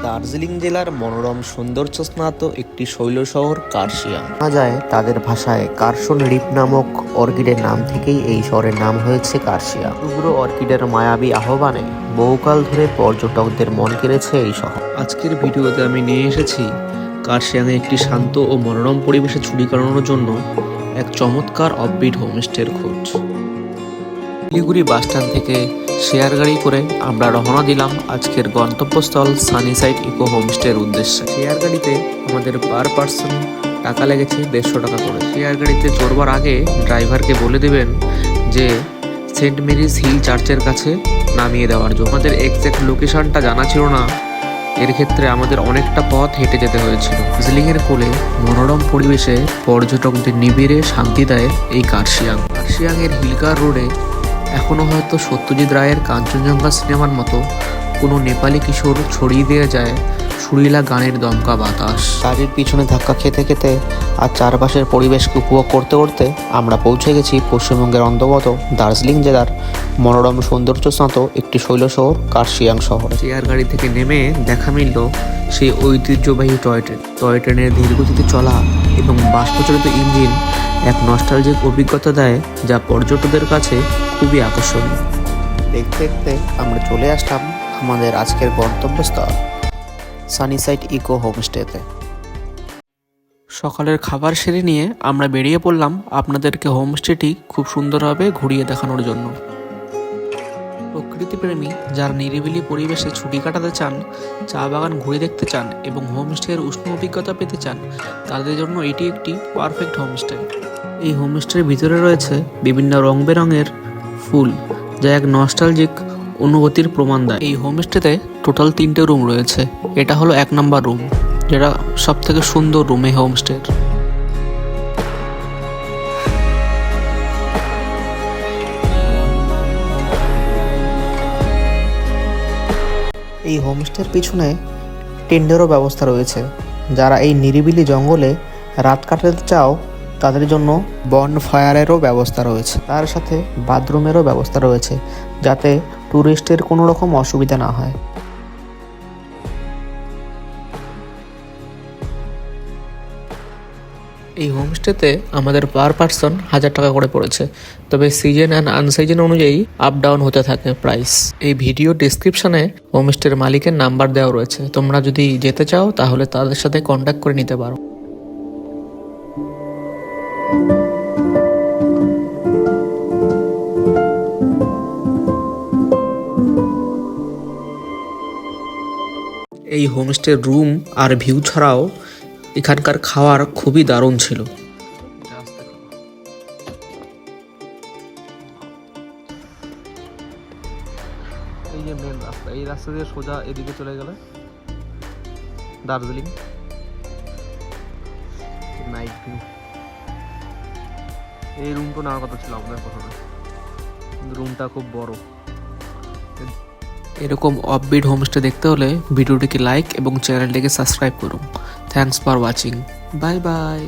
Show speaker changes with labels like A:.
A: দার্জিলিং জেলার মনোরম সৌন্দর্য স্নাত একটি শৈল শহর কার্শিয়াং। শোনা যায় তাদের ভাষায় কার্শন রিপ নামক অর্কিডের নাম থেকেই এই শহরের নাম হয়েছে কার্শিয়াং। শুভ্র অর্কিডের মায়াবী আহ্বানে বহুকাল ধরে পর্যটকদের মন কেড়েছে এই শহর। আজকের ভিডিওতে আমি নিয়ে এসেছি কার্শিয়াংয়ে একটি শান্ত ও মনোরম পরিবেশে ছুটি কাটানোর জন্য এক চমৎকার অফবিট হোমস্টের খোঁজ। শিলিগুড়ি বাসস্ট্যান্ড থেকে শেয়ার গাড়ি করে আমরা রওনা দিলাম আজকের গন্তব্যস্থল সানিসাইড ইকো হোমস্টের উদ্দেশ্যে। শেয়ার গাড়িতে আমাদের পার পার্সন টাকা লেগেছে 150 টাকা করে। শেয়ার গাড়িতে চড়বার আগে ড্রাইভারকে বলে দেবেন যে সেন্ট মেরিজ হিল চার্চের কাছে নামিয়ে দেওয়ার জন্য। আমাদের এক্স্যাক্ট লোকেশনটা জানা ছিল না, এর ক্ষেত্রে আমাদের অনেকটা পথ হেঁটে যেতে হয়েছিল। দার্জিলিংয়ের কোলে মনোরম পরিবেশে পর্যটকদের নিবিড়ে শান্তি দেয় এই কার্শিয়াংয়ের হিলকার রোডে এখনও হয়তো সত্যজিৎ রায়ের কাঞ্চনজঙ্ঘা সিনেমার মতো কোনো নেপালি কিশোর ছড়িয়ে দিয়ে যায় সুরিলা গানের দমকা বাতাস। গাড়ির পিছনে ধাক্কা খেতে খেতে আর চারপাশের পরিবেশকে উপভোগ করতে করতে আমরা পৌঁছে গেছি পশ্চিমবঙ্গের অন্তর্গত দার্জিলিং জেলার মনোরম সৌন্দর্য স্নাত একটি শৈল শহর কার্শিয়াং শহর। চেয়ার গাড়ি থেকে নেমে দেখা মিলল সেই ঐতিহ্যবাহী টয় ট্রেনের ধীরগতিতে চলা এবং বাষ্পচালিত ইঞ্জিন এক নস্টালজিক অভিজ্ঞতা দেয়, যা পর্যটকদের কাছে খুবই আকর্ষণীয়। দেখতে দেখতে আমরা চলে আসলাম আমাদের আজকের গন্তব্যস্থল সানিসাইড ইকো হোমস্টেতে। সকালের খাবার সেরে নিয়ে আমরা বেরিয়ে পড়লাম আপনাদেরকে হোমস্টেটি খুব সুন্দরভাবে ঘুরিয়ে দেখানোর জন্য। প্রকৃতিপ্রেমী যারা নিরিবিলি পরিবেশে ছুটি কাটাতে চান, চা বাগান ঘুরে দেখতে চান এবং হোমস্টের উষ্ণ অভিজ্ঞতা পেতে চান, তাদের জন্য এটি একটি পারফেক্ট হোমস্টে। এই হোমস্টের ভিতরে রয়েছে বিভিন্ন রং বেরঙের ফুল, যা এক নস্টালজিক অনুভূতির প্রমাণ দেয়। এই হোমস্টেতে টোটাল 3টে রুম রয়েছে। এটা হলো 1 নম্বর রুম, যেটা সব থেকে সুন্দর রুম এই হোমস্টের। এই হোমস্টের পিছনে টেন্টেরও ব্যবস্থা রয়েছে। যারা এই নিরিবিলি জঙ্গলে রাত কাটাতে চাও তাদের জন্য বনফায়ারেরও ব্যবস্থা রয়েছে। তার সাথে বাথরুমেরও ব্যবস্থা রয়েছে, যাতে ট্যুরিস্টের কোনো রকম অসুবিধা না হয়। এই হোমস্টেতে আমাদের পার পার্সন 1000 টাকা করে পড়েছে, তবে সিজন অ্যান্ড আনসিজন অনুযায়ী আপ ডাউন হতে থাকে প্রাইস। এই ভিডিও ডিসক্রিপশনে হোমস্টের মালিকের নাম্বার দেওয়া রয়েছে, তোমরা যদি যেতে চাও তাহলে তাদের সাথে কন্ট্যাক্ট করে নিতে পারো। এই হোমস্টের রুম আর ভিউ ছাড়াও এখানকার খাওয়ার খুবই দারুণ ছিল। এই যে মেন রাস্তা, এই রাস্তা দিয়ে সোজা এদিকে চলে গেলে দার্জিলিং নাইট ভিউ। এই রুমটা নেওয়ার কথা ছিল আমাদের প্রথমে, কিন্তু রুমটা খুব বড়। এরকম অফবিট হোমস্টে দেখতে হলে ভিডিওটিকে লাইক এবং চ্যানেলটিকে সাবস্ক্রাইব করুন। Thanks for watching. Bye bye.